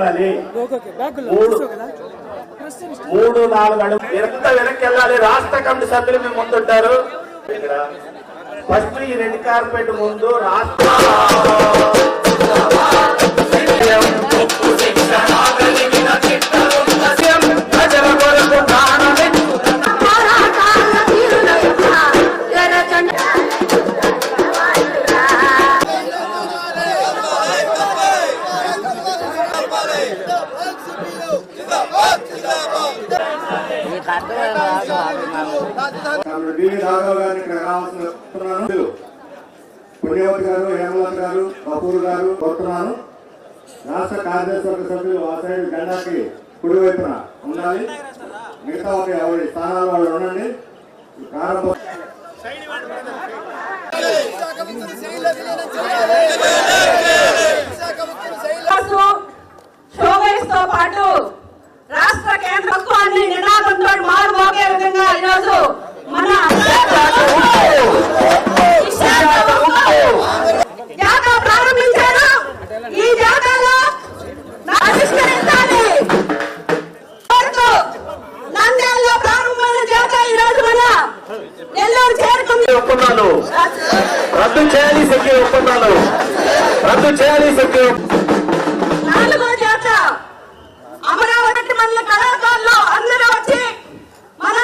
వెళ్ళాలి. 3-4 అడుగులు ఎంత వెనక్కి వెళ్ళాలి. రాష్ట్ర కమిటీ సభ్యులు మేము ముందుంటారు. ఫస్ట్ ఈ రెడ్ కార్పెట్ ముందు రాష్ట్ర పుణ్యవతి గారు, హేమవతి గారు, కపూర్ గారు కోరుతున్నాను. రాష్ట్ర కార్యదర్శి సభ్యులు ఆ సైడ్ జెండాకి కుడివైపున ఉండాలి. మిగతా ఒక 50 స్థానాలు వాళ్ళు ఉండండి. ప్రారంభం షోవేస్తో పాటు రాష్ట్ర కేంద్ర ప్రభుత్వాన్ని నినాదంతో మారుమోగే విధంగా ఈరోజు మన జాతర ప్రారంభించారు. ఈ జాతరలో ఆవిష్కరించాలి. నంద్యాలలో ప్రారంభమైన జాతర ఈరోజు మన నెల్లూరు చేరుకుంది. ఒప్పందాలు రద్దు చేయాలి. శక్తి ఒప్పందాలు రద్దు చేయాలి. శక్తి 4వ జాతర అమరావతి మండల కళాకారులు అందరూ వచ్చి మన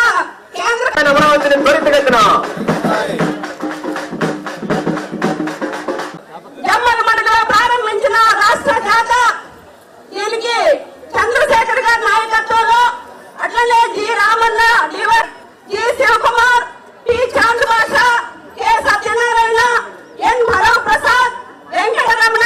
కేంద్ర అమరావతిని త్వరితగతిన జమ్మలమడుగులో ప్రారంభించిన రాష్ట్ర జాతర దీనికి చంద్రశేఖర్ గారి నాయకత్వంలో అట్లనే G Ramanna, G Shivakumar, P Chandrabhasha, K Satyanarayana, N Bharav Prasad, Venkataramana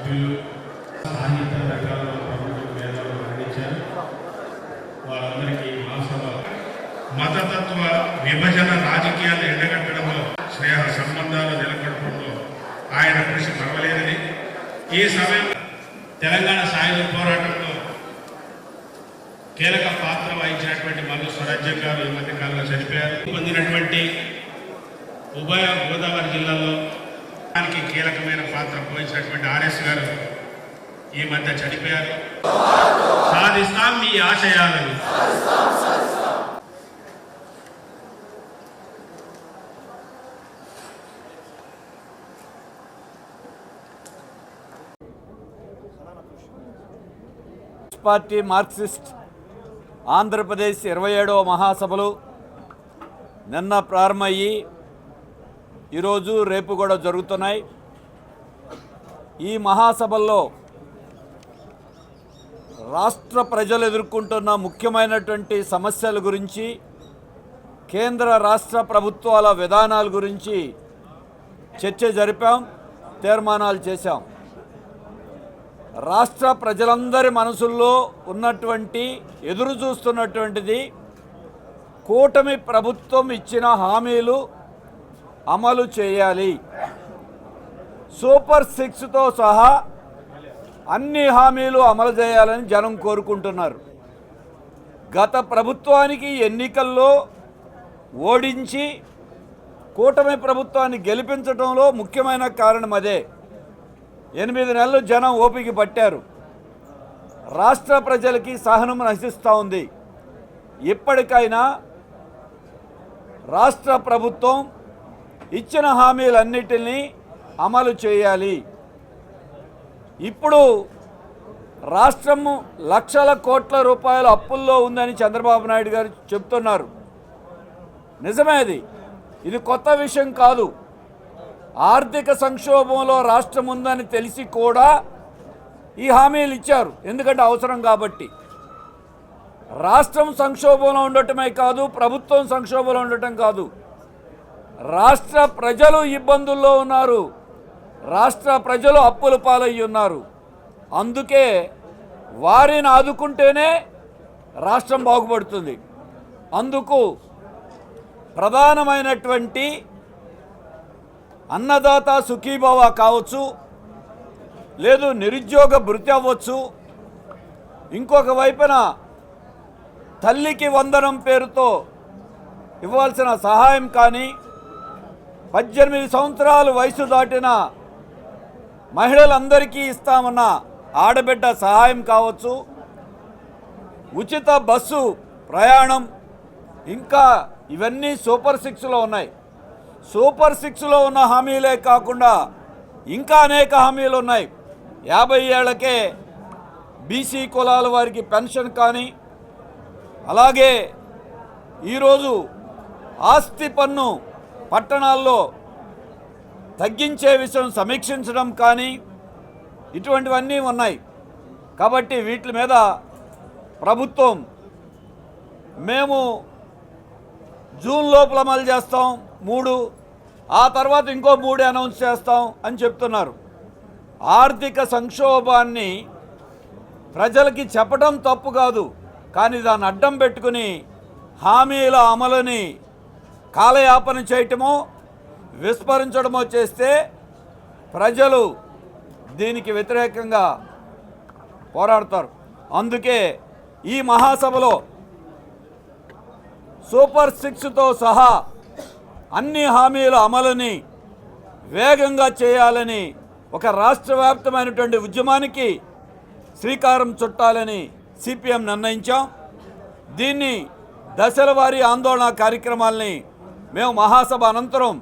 ఇప్పుడు మతతత్వ విభజన రాజకీయాలు ఎండగట్టడంలో స్నేహ సంబంధాలు నెలకొల్పడంలో ఆయన కృషి పర్వాలేదని ఈ సమయంలో తెలంగాణ సాయుధ పోరాటంలో కీలక పాత్ర వహించినటువంటి మల్లు స్వరాజ్యం గారు ఈ మధ్య కాలంలో చనిపోయారు. పొందినటువంటి ఉభయ గోదావరి జిల్లాలో దానికి కీలకమైన పాత్ర పోషించినటువంటి ఆర్ఎస్ గారు ఈ మధ్య చనిపోయారు. సాధిస్తాం మీ ఆశయాలను. కమ్యూనిస్ట్ పార్టీ మార్క్సిస్ట్ ఆంధ్రప్రదేశ్ 27వ మహాసభలు నిన్న ప్రారంభమయ్యి ఈరోజు రేపు కూడా జరుగుతున్నాయి. ఈ మహాసభల్లో రాష్ట్ర ప్రజలు ఎదుర్కొంటున్న ముఖ్యమైనటువంటి సమస్యల గురించి, కేంద్ర రాష్ట్ర ప్రభుత్వాల విధానాల గురించి చర్చ జరిపాం, తీర్మానాలు చేశాం. రాష్ట్ర ప్రజలందరి మనసుల్లో ఉన్నటువంటి ఎదురు చూస్తున్నటువంటిది కూటమి ప్రభుత్వం ఇచ్చిన హామీలు అమలు చేయాలి. సూపర్ 6తో సహా అన్ని హామీలు అమలు చేయాలని జనం కోరుకుంటున్నారు. గత ప్రభుత్వానికి ఎన్నికల్లో ఓడించి కూటమి ప్రభుత్వాన్ని గెలిపించడంలో ముఖ్యమైన కారణం అదే. 8 నెలలు జనం ఓపిక పట్టారు. రాష్ట్ర ప్రజలకి సహనం నశిస్తూ ఉంది. ఇప్పటికైనా రాష్ట్ర ప్రభుత్వం ఇచ్చిన హామీలన్నిటినీ అమలు చేయాలి. ఇప్పుడు రాష్ట్రము లక్షల కోట్ల రూపాయల అప్పుల్లో ఉందని చంద్రబాబు నాయుడు గారు చెప్తున్నారు. నిజమే, ఇది కొత్త విషయం కాదు. ఆర్థిక సంక్షోభంలో రాష్ట్రం ఉందని తెలిసి కూడా ఈ హామీలు ఇచ్చారు. ఎందుకంటే అవసరం కాబట్టి. రాష్ట్రం సంక్షోభంలో ఉండటమే కాదు, ప్రభుత్వం సంక్షోభంలో ఉండటం కాదు, రాష్ట్ర ప్రజలు ఇబ్బందుల్లో ఉన్నారు. రాష్ట్ర ప్రజలు అప్పుల పాలయ్యి ఉన్నారు. అందుకే వారిని ఆదుకుంటేనే రాష్ట్రం బాగుపడుతుంది. అందుకు ప్రధానమైనటువంటి అన్నదాత సుఖీభవ కావచ్చు, లేదు నిరుద్యోగ భృతి అవ్వచ్చు, ఇంకొక వైపున తల్లికి వందనం పేరుతో ఇవ్వాల్సిన సహాయం కానీ, 18 సంవత్సరాలు వయసు దాటిన మహిళలందరికీ ఇస్తామన్న ఆడబిడ్డ సహాయం కావచ్చు, ఉచిత బస్సు ప్రయాణం, ఇంకా ఇవన్నీ సూపర్ 6లో ఉన్నాయి. సూపర్ 6లో ఉన్న హామీలే కాకుండా ఇంకా అనేక హామీలు ఉన్నాయి. 50 ఏళ్లకే బీసీ కులాల వారికి పెన్షన్ కానీ, అలాగే ఈరోజు ఆస్తి పన్ను పట్టణాల్లో తగ్గించే విషయం సమీక్షించడం కానీ, ఇటువంటివన్నీ ఉన్నాయి. కాబట్టి వీటి మీద ప్రభుత్వం మేము జూన్ లోపల అమలు చేస్తాం 3, ఆ తర్వాత ఇంకో 3 అనౌన్స్ చేస్తాం అని చెప్తున్నారు. ఆర్థిక సంక్షోభాన్ని ప్రజలకి చెప్పడం తప్పు కాదు, కానీ దాన్ని అడ్డం పెట్టుకుని హామీల అమలుని కాలయాపన చేయటమో విస్మరించడమో చేస్తే ప్రజలు దీనికి వ్యతిరేకంగా పోరాడతారు. అందుకే ఈ మహాసభలో సూపర్ 6తో సహా అన్ని హామీల అమలుని వేగంగా చేయాలని ఒక రాష్ట్ర వ్యాప్తమైనటువంటి ఉద్యమానికి శ్రీకారం చుట్టాలని సిపిఎం నిర్ణయించాం. దీన్ని దశల వారీ ఆందోళన కార్యక్రమాలని మేము మహాసభ అనంతరం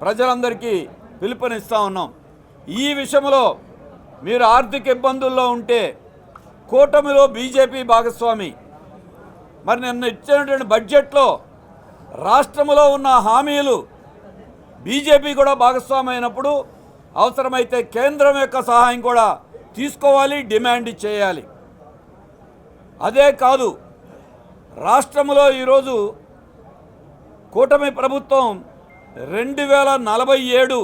ప్రజలందరికీ పిలుపునిస్తూ ఉన్నాం. ఈ విషయంలో మీరు ఆర్థిక ఇబ్బందుల్లో ఉంటే కూటమిలో బీజేపీ భాగస్వామి. మరి నిన్న ఇచ్చినటువంటి బడ్జెట్లో రాష్ట్రంలో ఉన్న హామీలు బీజేపీ కూడా భాగస్వామి అయినప్పుడు అవసరమైతే కేంద్రం యొక్క సహాయం కూడా తీసుకోవాలి, డిమాండ్ చేయాలి. అదే కాదు, రాష్ట్రంలో ఈరోజు కూటమి ప్రభుత్వం 2047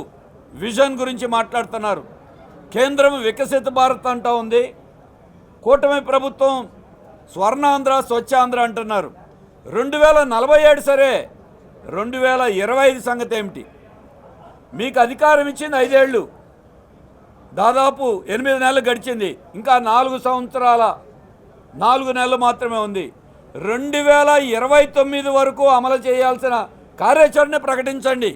విజన్ గురించి మాట్లాడుతున్నారు. కేంద్రం వికసిత భారత్ అంటూ ఉంది, కూటమి ప్రభుత్వం స్వర్ణాంధ్ర స్వచ్ఛాంధ్ర అంటున్నారు. 2047 సరే, 2025 సంగతి ఏమిటి? మీకు అధికారం ఇచ్చింది 5 ఏళ్ళు, దాదాపు 8 నెలలు గడిచింది, ఇంకా 4 సంవత్సరాల 4 నెలలు మాత్రమే ఉంది. 2029 వరకు అమలు చేయాల్సిన కార్యాచరణ ప్రకటించండి.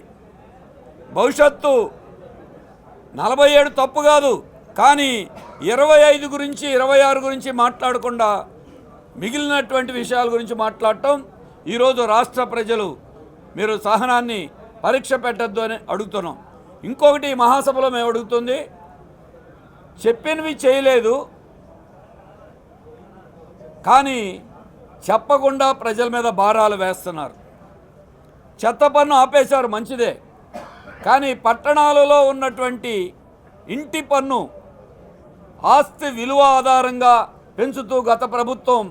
భవిష్యత్తు 47 తప్పు కాదు, కానీ 25 గురించి 26 గురించి మాట్లాడకుండా మిగిలినటువంటి విషయాల గురించి మాట్లాడటం ఈరోజు రాష్ట్ర ప్రజలు మీరు సహనాన్ని పరీక్ష పెట్టద్దు అని అడుగుతున్నాం. ఇంకొకటి మహాసభలో మేము అడుగుతుంది, చెప్పినవి చేయలేదు, కానీ చెప్పకుండా ప్రజల మీద భారాలు వేస్తున్నారు. చెత్త పన్ను ఆపేశారు, మంచిదే. కానీ పట్టణాలలో ఉన్నటువంటి ఇంటి పన్ను ఆస్తి విలువ ఆధారంగా పెంచుతూ గత ప్రభుత్వం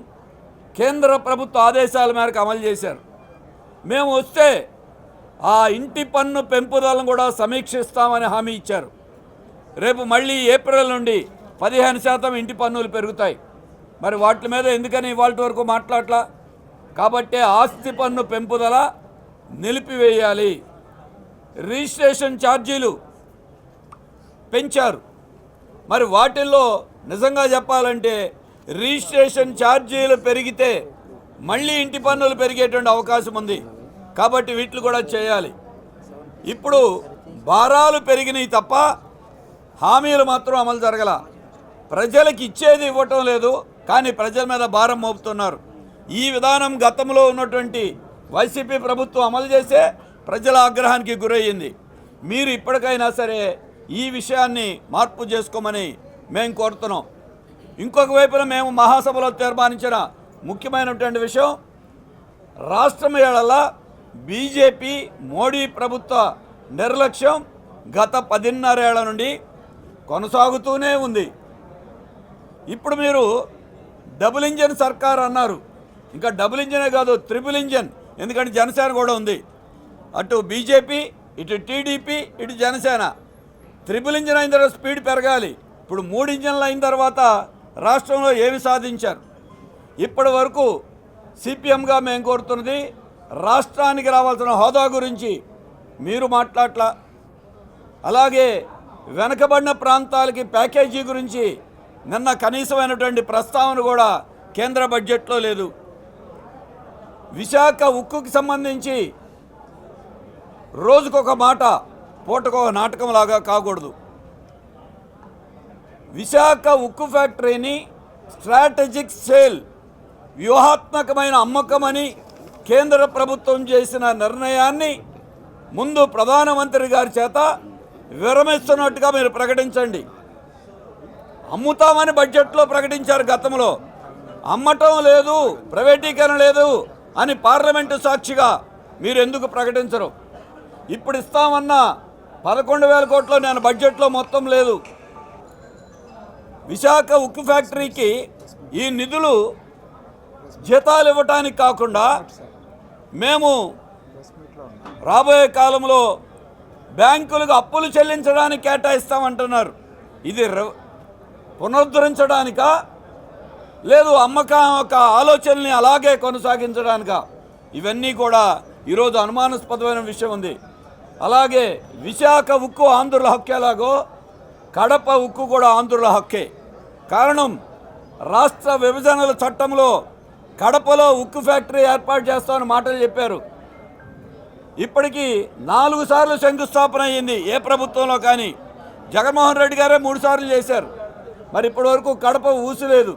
కేంద్ర ప్రభుత్వ ఆదేశాల మేరకు అమలు చేశారు. మేము వస్తే ఆ ఇంటి పన్ను పెంపుదలను కూడా సమీక్షిస్తామని హామీ ఇచ్చారు. రేపు మళ్ళీ ఏప్రిల్ నుండి 15% ఇంటి పన్నులు పెరుగుతాయి. మరి వాటి మీద ఎందుకని ఇవాళ వరకు మాట్లాడలా? కాబట్టి ఆస్తి పన్ను పెంపుదల నిలిపివేయాలి. రిజిస్ట్రేషన్ ఛార్జీలు పెంచారు. మరి వాటిల్లో నిజంగా చెప్పాలంటే రిజిస్ట్రేషన్ ఛార్జీలు పెరిగితే మళ్ళీ ఇంటి పన్నులు పెరిగేటువంటి అవకాశం ఉంది. కాబట్టి వీటిని కూడా చేయాలి. ఇప్పుడు భారాలు పెరిగినాయి తప్ప హామీలు మాత్రం అమలు జరగల. ప్రజలకు ఇచ్చేది ఇవ్వటం లేదు, కానీ ప్రజల మీద భారం మోపుతున్నారు. ఈ విధానం గతంలో ఉన్నటువంటి వైసీపీ ప్రభుత్వం అమలు చేసే ప్రజల ఆగ్రహానికి గురయ్యింది. మీరు ఇప్పటికైనా సరే ఈ విషయాన్ని మార్పు చేసుకోమని మేము కోరుతున్నాం. ఇంకొక వైపున మేము మహాసభలో తీర్మానించిన ముఖ్యమైనటువంటి విషయం, రాష్ట్రం ఏళ్ల బీజేపీ మోడీ ప్రభుత్వ నిర్లక్ష్యం గత 10.5 ఏళ్ల నుండి కొనసాగుతూనే ఉంది. ఇప్పుడు మీరు డబుల్ ఇంజన్ సర్కార్ అన్నారు. ఇంకా డబుల్ ఇంజనే కాదు, ట్రిపుల్ ఇంజన్. ఎందుకంటే జనసేన కూడా ఉంది. అటు బీజేపీ, ఇటు టీడీపీ, ఇటు జనసేన. ట్రిపుల్ ఇంజన్ అయిన తర్వాత స్పీడ్ పెరగాలి. ఇప్పుడు 3 ఇంజన్లు అయిన తర్వాత రాష్ట్రంలో ఏమి సాధించారు? ఇప్పటి వరకు సిపిఎంగా మేము కోరుతున్నది రాష్ట్రానికి రావాల్సిన హోదా గురించి మీరు మాట్లాడలా. అలాగే వెనకబడిన ప్రాంతాలకి ప్యాకేజీ గురించి నిన్న కనీసమైనటువంటి ప్రస్తావన కూడా కేంద్ర బడ్జెట్లో లేదు. విశాఖ ఉక్కుకి సంబంధించి రోజుకొక మాట, పూటకొక నాటకంలాగా కాకూడదు. విశాఖ ఉక్కు ఫ్యాక్టరీని స్ట్రాటజిక్ సేల్, వ్యూహాత్మకమైన అమ్మకమని కేంద్ర ప్రభుత్వం చేసిన నిర్ణయాన్ని ముందు ప్రధానమంత్రి గారి చేత విరమిస్తున్నట్టుగా మీరు ప్రకటించండి. అమ్ముతామని బడ్జెట్లో ప్రకటించారు గతంలో. అమ్మటం లేదు, ప్రైవేటీకరణ లేదు అని పార్లమెంటు సాక్షిగా మీరు ఎందుకు ప్రకటించరు? ఇప్పుడు ఇస్తామన్న 11,000 కోట్లు నేను బడ్జెట్లో మొత్తం లేదు. విశాఖ ఉక్కు ఫ్యాక్టరీకి ఈ నిధులు జీతాలు ఇవ్వటానికి కాకుండా మేము రాబోయే కాలంలో బ్యాంకులకు అప్పులు చెల్లించడానికి కేటాయిస్తామంటున్నారు. ఇది పునరుద్ధరించడానికా, లేదు అమ్మకం యొక్క ఆలోచనని అలాగే కొనసాగించడానికా? ఇవన్నీ కూడా ఈరోజు అనుమానాస్పదమైన విషయం ఉంది. అలాగే విశాఖ ఉక్కు ఆంధ్రుల హక్కు ఎలాగో కడప ఉక్కు కూడా ఆంధ్రుల హక్కే. కారణం, రాష్ట్ర విభజనల చట్టంలో కడపలో ఉక్కు ఫ్యాక్టరీ ఏర్పాటు చేస్తామని మాటలు చెప్పారు. ఇప్పటికీ 4 సార్లు శంకుస్థాపన అయ్యింది ఏ ప్రభుత్వంలో, కానీ జగన్మోహన్ రెడ్డి గారే 3 సార్లు చేశారు. మరి ఇప్పటి వరకు కడప ఊసలేదు.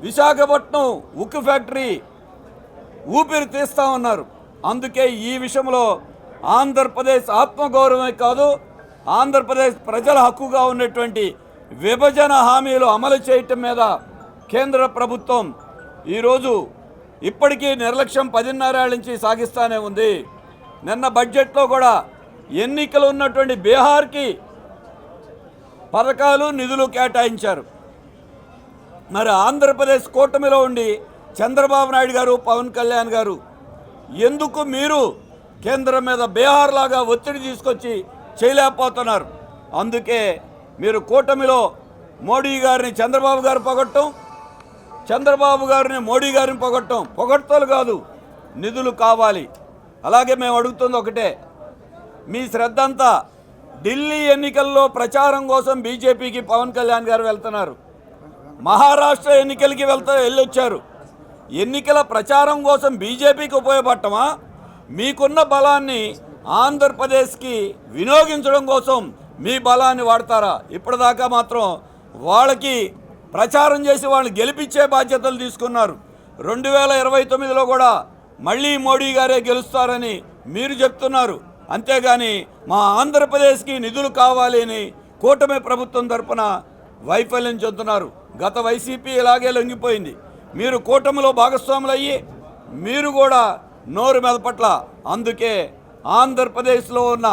విశాఖపట్నం ఉక్కు ఫ్యాక్టరీ ఊపిరి తీస్తామన్నారు. అందుకే ఈ విషయంలో ఆంధ్రప్రదేశ్ ఆత్మగౌరవమే కాదు, ఆంధ్రప్రదేశ్ ప్రజల హక్కుగా ఉన్నటువంటి విభజన హామీలు అమలు చేయటం మీద కేంద్ర ప్రభుత్వం ఈరోజు ఇప్పటికీ నిర్లక్ష్యం 10.5 ఏళ్ల నుంచి సాగిస్తూనే ఉంది. నిన్న బడ్జెట్లో కూడా ఎన్నికలు ఉన్నటువంటి బీహార్కి పథకాలు నిధులు కేటాయించారు. మరి ఆంధ్రప్రదేశ్ కూటమిలో ఉండి చంద్రబాబు నాయుడు గారు, పవన్ కళ్యాణ్ గారు ఎందుకు మీరు కేంద్రం మీద బీహార్ లాగా ఒత్తిడి తీసుకొచ్చి చేయలేకపోతున్నారు? అందుకే మీరు కూటమిలో మోడీ గారిని చంద్రబాబు గారు పొగట్టం, చంద్రబాబు గారిని మోడీ గారిని పొగట్టం. పొగడ్తలు కాదు, నిధులు కావాలి. అలాగే మేము అడుగుతుంది ఒకటే, మీ శ్రద్ధ అంతా ఢిల్లీ ఎన్నికల్లో ప్రచారం కోసం బీజేపీకి పవన్ కళ్యాణ్ గారు వెళ్తున్నారు. మహారాష్ట్ర ఎన్నికలకి వెళ్ళొచ్చారు. ఎన్నికల ప్రచారం కోసం బీజేపీకి ఉపయోగపడటమా, మీకున్న బలాన్ని ఆంధ్రప్రదేశ్కి వినియోగించడం కోసం మీ బలాన్ని వాడతారా? ఇప్పటిదాకా మాత్రం వాళ్ళకి ప్రచారం చేసి వాళ్ళని గెలిపించే బాధ్యతలు తీసుకున్నారు. 2029లో కూడా మళ్ళీ మోడీ గారే గెలుస్తారని మీరు చెప్తున్నారు. అంతేగాని మా ఆంధ్రప్రదేశ్కి నిధులు కావాలి అని కూటమి ప్రభుత్వం తరపున వైఫల్యం చెందుతున్నారు. గత వైసీపీ ఇలాగే లొంగిపోయింది. మీరు కూటమిలో భాగస్వాములు అయ్యి మీరు కూడా నోరు మెదపట్ల. అందుకే ఆంధ్రప్రదేశ్లో ఉన్న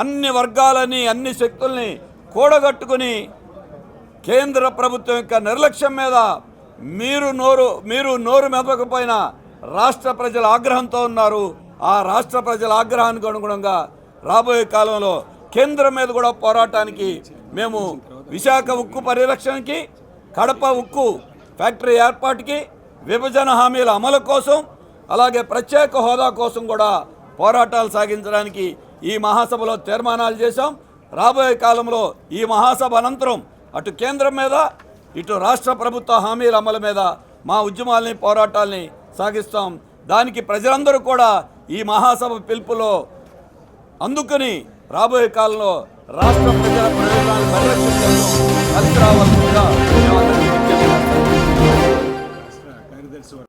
అన్ని వర్గాలని అన్ని శక్తుల్ని కూడగట్టుకుని కేంద్ర ప్రభుత్వం యొక్క నిర్లక్ష్యం మీద మీరు నోరు మెదపకపోయినా రాష్ట్ర ప్రజల ఆగ్రహంతో ఉన్నారు. ఆ రాష్ట్ర ప్రజల ఆగ్రహానికి అనుగుణంగా రాబోయే కాలంలో కేంద్రం మీద కూడా పోరాటానికి మేము విశాఖ ఉక్కు పరిరక్షణకి, కడప ఉక్కు ఫ్యాక్టరీ ఏర్పాటుకి, విభజన హామీల అమలు కోసం, అలాగే ప్రత్యేక హోదా కోసం కూడా పోరాటాలు సాగించడానికి ఈ మహాసభలో తీర్మానాలు చేశాం. రాబోయే కాలంలో ఈ మహాసభ అనంతరం అటు కేంద్రం మీద ఇటు రాష్ట్ర ప్రభుత్వ హామీల అమలు మీద మా ఉద్యమాల్ని పోరాటాల్ని సాగిస్తాం. దానికి ప్రజలందరూ కూడా ఈ మహాసభ పిలుపులో అందుకుని రాబోయే కాలంలో రాష్ట్ర ప్రజల ప్రయోజనాలు పరిరక్షించడం కలిసి రావాల్సిందిగా